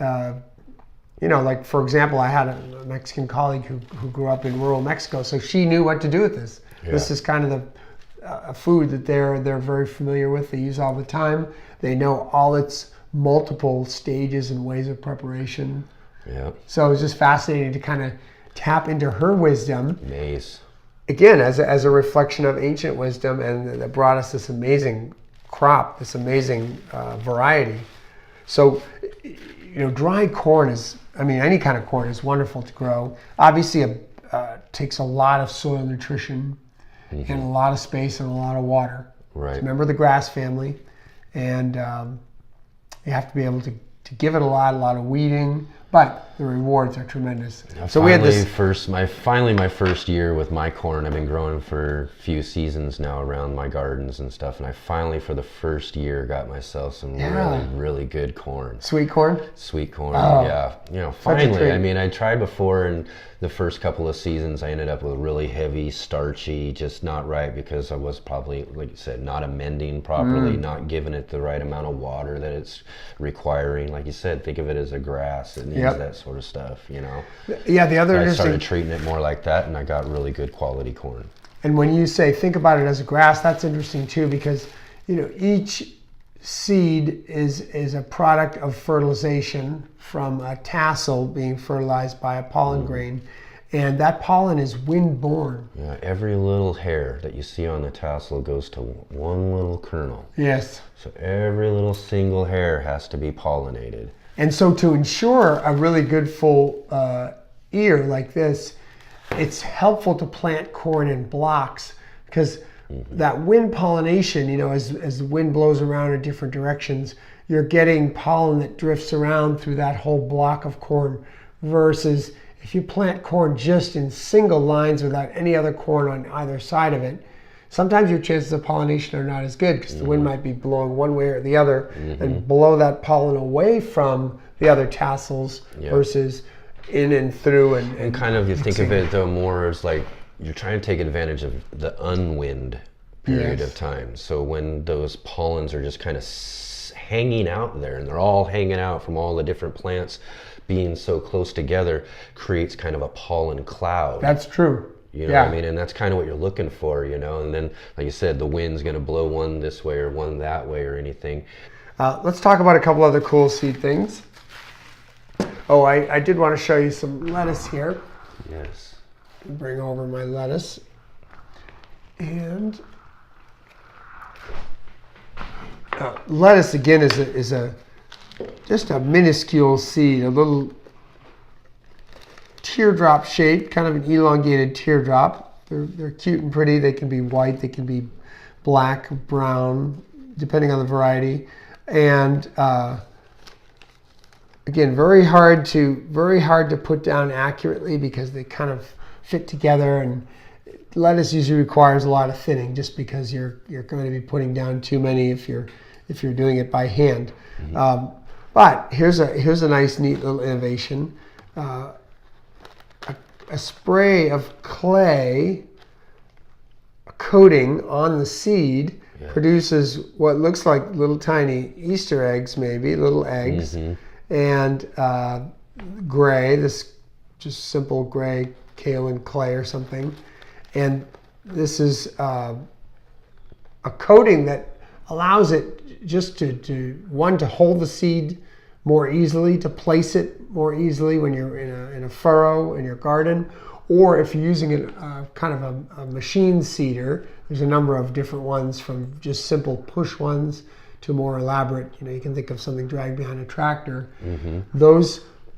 like for example, I had a Mexican colleague who grew up in rural Mexico, so she knew what to do with this. Yeah. This is kind of a food that they're very familiar with. They use all the time. They know all its multiple stages and ways of preparation. Yeah. So it was just fascinating to kind of tap into her wisdom. Maize. Again, as a reflection of ancient wisdom, and that brought us this amazing crop, this amazing variety. So, dry corn any kind of corn is wonderful to grow. Obviously, it takes a lot of soil nutrition and a lot of space and a lot of water. Right. So remember the grass family, and you have to be able to give it a lot of weeding, but the rewards are tremendous. So we had this finally my first year with my corn. I've been growing for a few seasons now around my gardens and stuff, and I finally for the first year got myself some really good corn. Sweet corn? Sweet corn, oh, yeah. Finally, I mean, I tried before, and the first couple of seasons I ended up with really heavy, starchy, just not right, because I was probably, like you said, not amending properly, not giving it the right amount of water that it's requiring. Like you said, think of it as a grass. It needs that sort of stuff, Yeah, the other I started treating it more like that, and I got really good quality corn. And when you say think about it as a grass, that's interesting too, because each seed is a product of fertilization from a tassel being fertilized by a pollen grain, and that pollen is wind-borne. Yeah, every little hair that you see on the tassel goes to one little kernel. Yes. So every little single hair has to be pollinated. And so to ensure a really good full ear like this, it's helpful to plant corn in blocks, because that wind pollination, as the wind blows around in different directions, you're getting pollen that drifts around through that whole block of corn, versus if you plant corn just in single lines without any other corn on either side of it, sometimes your chances of pollination are not as good, because the wind might be blowing one way or the other and blow that pollen away from the other tassels versus in and through. And kind of, you think of it though more as like you're trying to take advantage of the unwind period of time. So when those pollens are just kind of hanging out there, and they're all hanging out from all the different plants being so close together, creates kind of a pollen cloud. That's true. You know what I mean? And that's kind of what you're looking for, and then, like you said, the wind's going to blow one this way or one that way or anything. Let's talk about a couple other cool seed things. Oh, I did want to show you some lettuce here. Yes. Bring over my lettuce. And lettuce, again, is just a minuscule seed, a little teardrop shape, kind of an elongated teardrop. They're cute and pretty. They can be white, they can be black, brown, depending on the variety. And again, very hard to put down accurately, because they kind of fit together, and lettuce usually requires a lot of thinning, just because you're going to be putting down too many if you're doing it by hand. But here's a nice, neat little innovation. A spray of clay, a coating on the seed, produces what looks like little tiny Easter eggs, maybe little eggs, and gray, this just simple gray kaolin clay or something. And this is a coating that allows it just to hold the seed more easily, to place it more easily when you're in a furrow in your garden, or if you're using it kind of a machine seeder. There's a number of different ones, from just simple push ones to more elaborate. You can think of something dragged behind a tractor.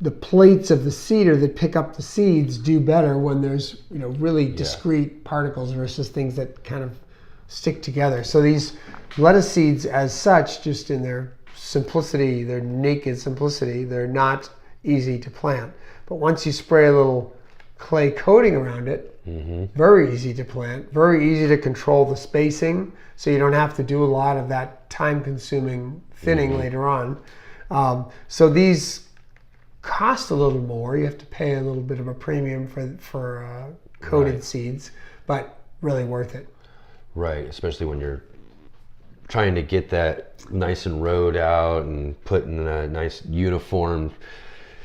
The plates of the seeder that pick up the seeds do better when there's really discrete particles versus things that kind of stick together. So these lettuce seeds as such, just in their simplicity, their naked simplicity, they're not easy to plant. But once you spray a little clay coating around it, very easy to plant, very easy to control the spacing, so you don't have to do a lot of that time-consuming thinning later on. So these cost a little more. You have to pay a little bit of a premium for coated seeds, but really worth it. Right, especially when you're trying to get that nice and rowed out and put in a nice uniform,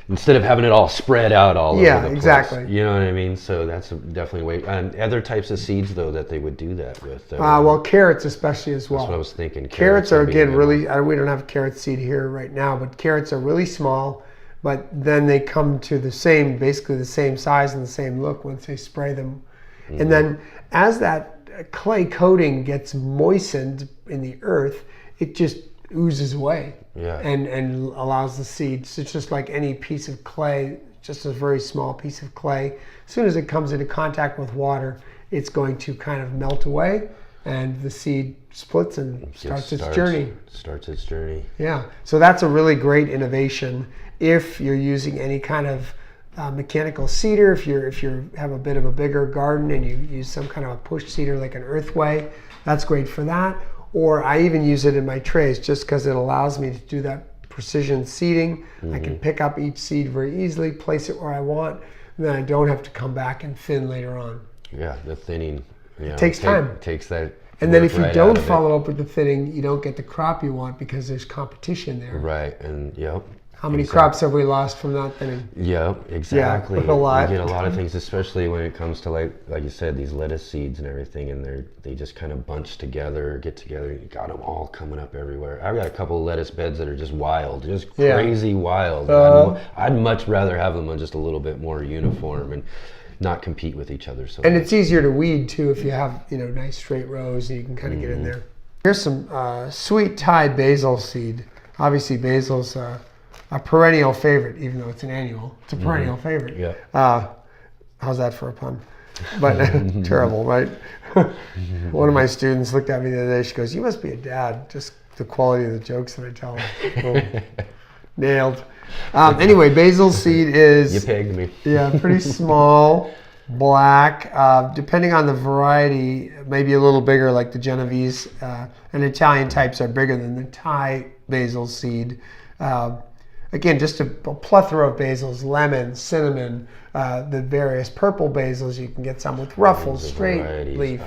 instead of having it all spread out all over the place. Exactly. You know what I mean? So that's definitely a way. Other types of seeds, though, that they would do that with? Well, carrots especially as well. That's what I was thinking. Carrots are, again, really, we don't have carrot seed here right now, but carrots are really small, but then they come to basically the same size and the same look once they spray them. And then as that clay coating gets moistened in the earth, it just oozes away and allows the seeds. It's just like any piece of clay, just a very small piece of clay. As soon as it comes into contact with water, it's going to kind of melt away, and the seed splits and starts its journey. Yeah, so that's a really great innovation if you're using any kind of mechanical seeder. If you have a bit of a bigger garden and you use some kind of a push seeder like an earthway, that's great for that. Or I even use it in my trays just because it allows me to do that precision seeding. I can pick up each seed very easily, place it where I want, and then I don't have to come back and thin later on. Yeah, the thinning. It takes time. Takes that. And then if you don't follow up with the thinning, you don't get the crop you want because there's competition there. Right, and How many crops have we lost from not thinning? Yep, exactly. Yeah, a lot. You get a lot of things, especially when it comes to like you said, these lettuce seeds and everything, and they just kind of bunch together, get together. You got them all coming up everywhere. I've got a couple of lettuce beds that are just wild, just crazy wild. I'd much rather have them on just a little bit more uniform and not compete with each other. So. And it's easier to weed too if you have nice straight rows and you can kind of get in there. Here's some sweet Thai basil seed. Obviously, basil's a perennial favorite, even though it's an annual. It's a perennial favorite. Yeah. How's that for a pun? But terrible, right? One of my students looked at me the other day. She goes, "You must be a dad. Just the quality of the jokes that I tell." Nailed. Anyway, basil seed is... You pegged me. Yeah, pretty small, black. Depending on the variety, maybe a little bigger, like the Genovese and Italian types are bigger than the Thai basil seed. Again, just a plethora of basils: lemon, cinnamon, the various purple basils. You can get some with ruffles, straight leaf,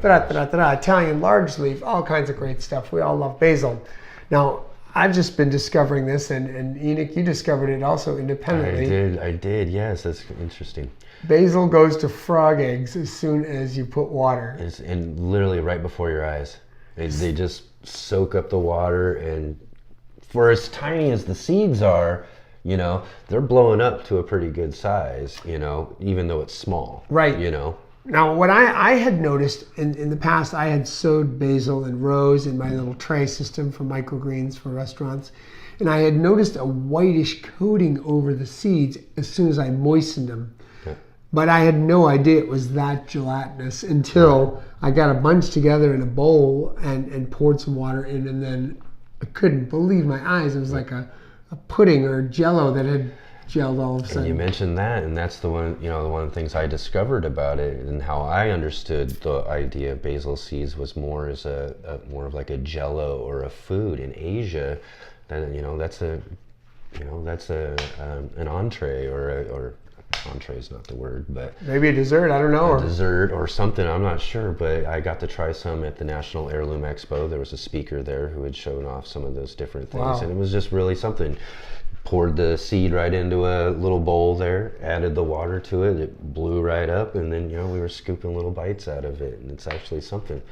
Italian large leaf, all kinds of great stuff. We all love basil. Now, I've just been discovering this, and Enoch, you discovered it also independently. I did, yes, that's interesting. Basil goes to frog eggs as soon as you put water. And literally right before your eyes. They just soak up the water, and for as tiny as the seeds are, they're blowing up to a pretty good size, even though it's small. Right. Now, what I had noticed in the past, I had sowed basil in rows in my little tray system for microgreens for restaurants, and I had noticed a whitish coating over the seeds as soon as I moistened them. Okay. But I had no idea it was that gelatinous until I got a bunch together in a bowl and poured some water in, and then I couldn't believe my eyes. It was like a pudding or jello that had gelled all of a sudden. And you mentioned that, and that's the one, one of the things I discovered about it, and how I understood the idea of basil seeds was more as more of like a jello or a food in Asia. Then that's an entree or entree is not the word, but maybe a dessert, I don't know. A dessert or something, I'm not sure, but I got to try some at the National Heirloom Expo. There was a speaker there who had shown off some of those different things, wow. and it was just really something. Poured the seed right into a little bowl there, added the water to it, it blew right up, and then, you know, we were scooping little bites out of it, and it's actually something.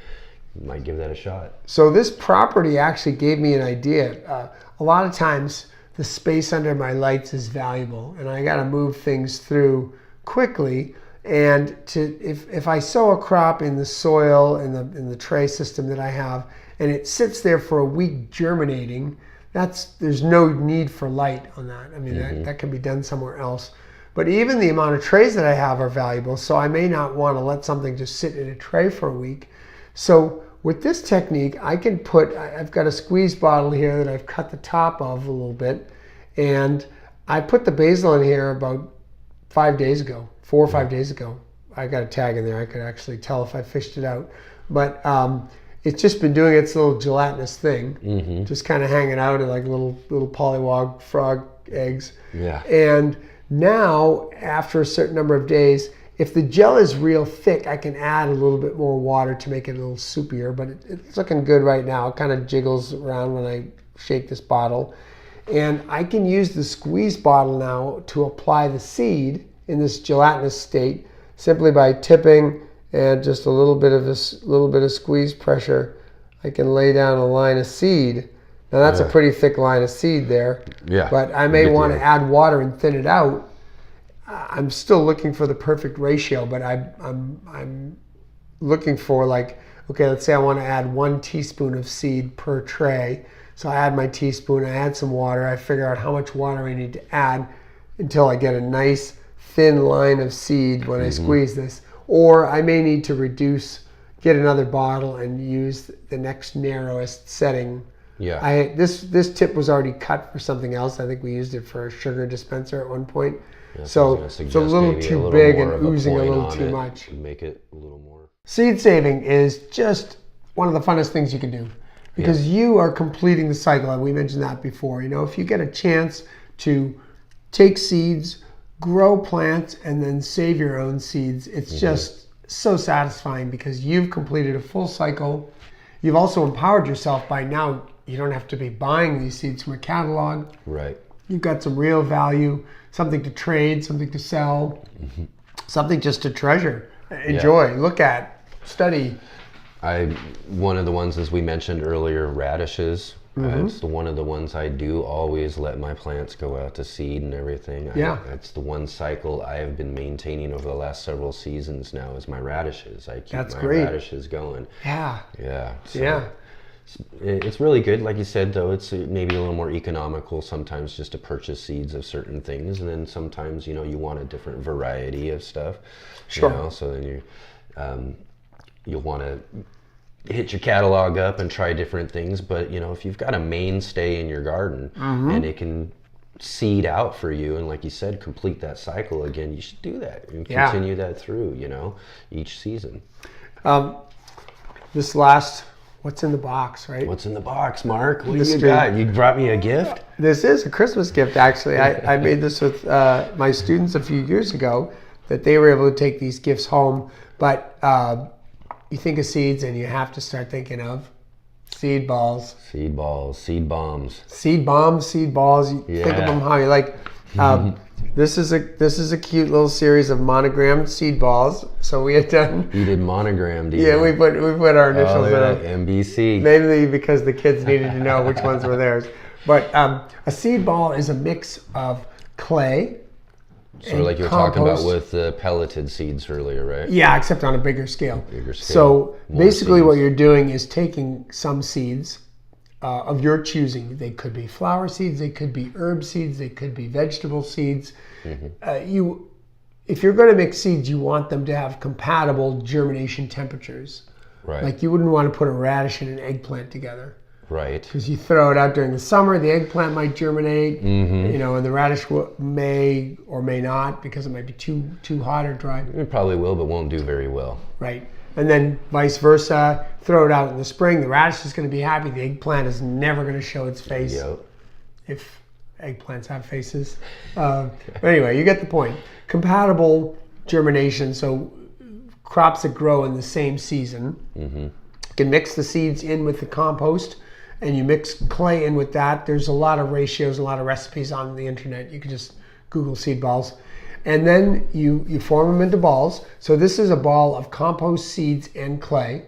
You might give that a shot. So this property actually gave me an idea. A lot of times the space under my lights is valuable, and I got to move things through quickly. And if I sow a crop in the soil in the tray system that I have, and it sits there for a week germinating, there's no need for light on that. I mean, that can be done somewhere else. But even the amount of trays that I have are valuable, so I may not want to let something just sit in a tray for a week. So with this technique, I've got a squeeze bottle here that I've cut the top of a little bit, and I put the basil in here about 4 or 5 days ago. I got a tag in there. I could actually tell if I fished it out. But it's just been doing its little gelatinous thing, just kind of hanging out in like little pollywog frog eggs. Yeah. And now, after a certain number of days, if the gel is real thick, I can add a little bit more water to make it a little soupier, but it's looking good right now. It kind of jiggles around when I shake this bottle. And I can use the squeeze bottle now to apply the seed in this gelatinous state simply by tipping and just a little bit of squeeze pressure. I can lay down a line of seed. Now that's a pretty thick line of seed there. Yeah. But I may want to add water and thin it out. I'm still looking for the perfect ratio, but I'm looking for, like, okay, let's say I want to add 1 teaspoon of seed per tray. So I add my teaspoon, I add some water, I figure out how much water I need to add until I get a nice thin line of seed when I squeeze this. Or I may need to get another bottle and use the next narrowest setting. Yeah. This tip was already cut for something else. I think we used it for a sugar dispenser at one point. Yeah, so it's a little too big and oozing a little too much. Make it a little more. Seed saving is just one of the funnest things you can do, because you are completing the cycle, and we mentioned that before. You know, if you get a chance to take seeds, grow plants, and then save your own seeds, it's just so satisfying because you've completed a full cycle. You've also empowered yourself by now. You don't have to be buying these seeds from a catalog. Right. You've got some real value, something to trade, something to sell, something just to treasure, enjoy, look at, study. One of the ones, as we mentioned earlier, radishes. It's one of the ones I do always let my plants go out to seed and everything. It's the one cycle I have been maintaining over the last several seasons now is my radishes. I keep my radishes going. Yeah. Yeah. So it's really good. Like you said, though, it's maybe a little more economical sometimes just to purchase seeds of certain things. And then sometimes, you know, you want a different variety of stuff. Sure. You know, so then you'll want to hit your catalog up and try different things. But, you know, if you've got a mainstay in your garden and it can seed out for you and, like you said, complete that cycle again, you should do that and continue that through, you know, each season. What's in the box, right? What's in the box, Mark? What do you got? You brought me a gift? This is a Christmas gift, actually. I made this with my students a few years ago, that they were able to take these gifts home. But you think of seeds and you have to start thinking of seed balls. Seed balls, seed bombs. Seed bombs, seed balls. You think of them how you like. This is a cute little series of monogrammed seed balls. So we had done. You did monogrammed. Yeah, we put our initials in it. MBC. Mainly because the kids needed to know which ones were theirs. But a seed ball is a mix of clay. Sort of like you were talking about with the pelleted seeds earlier, right? Yeah, except on a bigger scale. So basically what you're doing is taking some seeds of your choosing. They could be flower seeds, they could be herb seeds, they could be vegetable seeds. If you're going to mix seeds, you want them to have compatible germination temperatures. Right. Like you wouldn't want to put a radish and an eggplant together. Right. Because you throw it out during the summer, the eggplant might germinate, you know, and the radish may or may not because it might be too hot or dry. It probably will, but won't do very well. Right. And then vice versa, throw it out in the spring, the radish is going to be happy, the eggplant is never going to show its face. Yep. If Eggplants have faces. But anyway, you get the point. Compatible germination, so crops that grow in the same season. You can mix the seeds in with the compost, and you mix clay in with that. There's a lot of ratios, a lot of recipes on the internet. You can just Google seed balls. And then you form them into balls. So this is a ball of compost, seeds, and clay.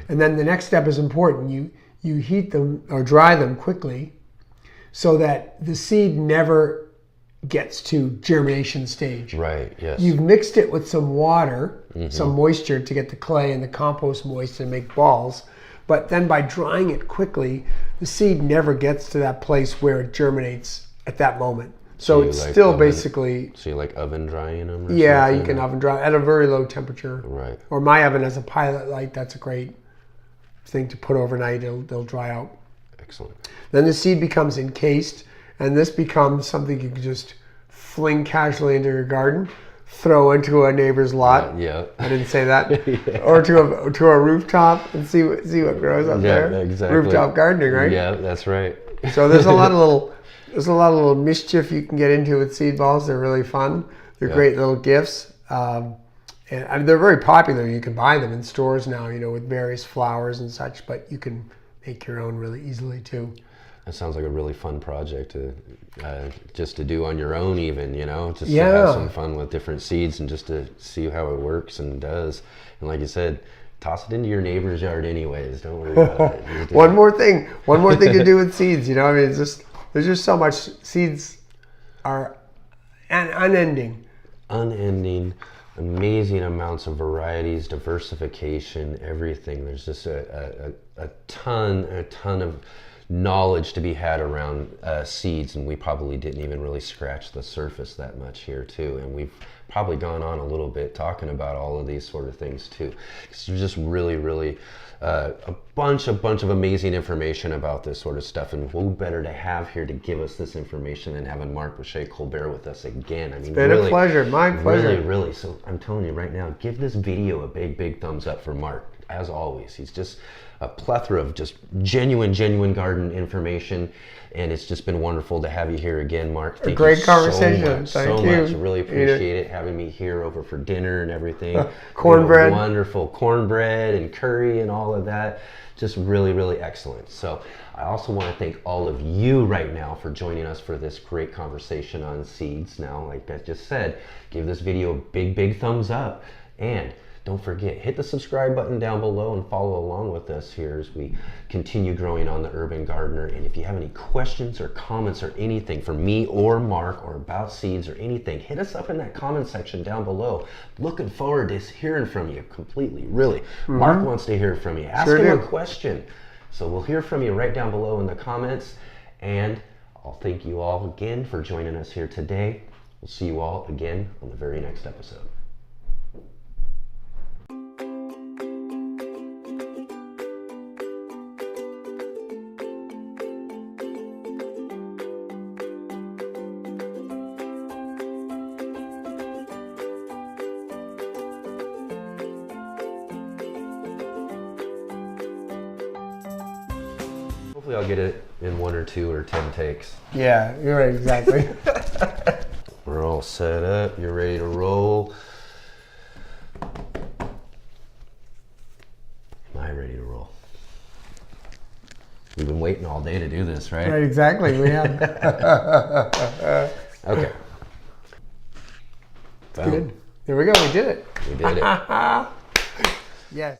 And then the next step is important. You heat them or dry them quickly so that the seed never gets to germination stage. Right, yes. You've mixed it with some water, some moisture to get the clay and the compost moist and make balls. But then by drying it quickly, the seed never gets to that place where it germinates at that moment. So it's like still basically... So you like oven drying them? Or yeah, something? You can oven dry at a very low temperature. Right. Or my oven has a pilot light. That's a great thing to put overnight. They'll dry out. Excellent. Then the seed becomes encased, and this becomes something you can just fling casually into your garden, throw into a neighbor's lot. Yeah. I didn't say that. Or to a rooftop and see what grows up there. Exactly. Rooftop gardening, right? Yeah, that's right. So there's a lot of little mischief you can get into with seed balls. They're really fun. They're great little gifts. And they're very popular. You can buy them in stores now, with various flowers and such, but you can make your own really easily too. That sounds like a really fun project to just to do on your own, even, just to have some fun with different seeds and just to see how it works and does. And like you said, toss it into your neighbor's yard anyways. Don't worry about it. One more thing to do with seeds. It's just there's just so much. Seeds are unending. Amazing amounts of varieties, diversification, everything. There's just a ton of knowledge to be had around seeds, and we probably didn't even really scratch the surface that much here too. And we've probably gone on a little bit talking about all of these sort of things too. It's just really a bunch of amazing information about this sort of stuff, and who better to have here to give us this information than having Marc Bouchert-Colbert with us again. It's been a pleasure, my pleasure. Really. So I'm telling you right now, give this video a big thumbs up for Marc. As always, he's just a plethora of just genuine garden information, and it's just been wonderful to have you here again, Marc. Thank you. Great conversation. Thank you so much. Really appreciate it having me here over for dinner and everything. Cornbread. Wonderful cornbread and curry and all of that. Just really excellent. So I also want to thank all of you right now for joining us for this great conversation on seeds. Now, like I just said, give this video a big thumbs up, and don't forget, hit the subscribe button down below and follow along with us here as we continue growing on the Urban Gardener. And if you have any questions or comments or anything for me or Marc or about seeds or anything, hit us up in that comment section down below. Looking forward to hearing from you completely, really. Marc wants to hear from you. Ask him a question. So we'll hear from you right down below in the comments. And I'll thank you all again for joining us here today. We'll see you all again on the very next episode. Hopefully I'll get it in 1 or 2 or 10 takes. Yeah, you're right, exactly. We're all set up. You're ready to roll. Am I ready to roll? We've been waiting all day to do this, right? Right, exactly. We have. Okay. Good. There we go. We did it. We did it. Yes.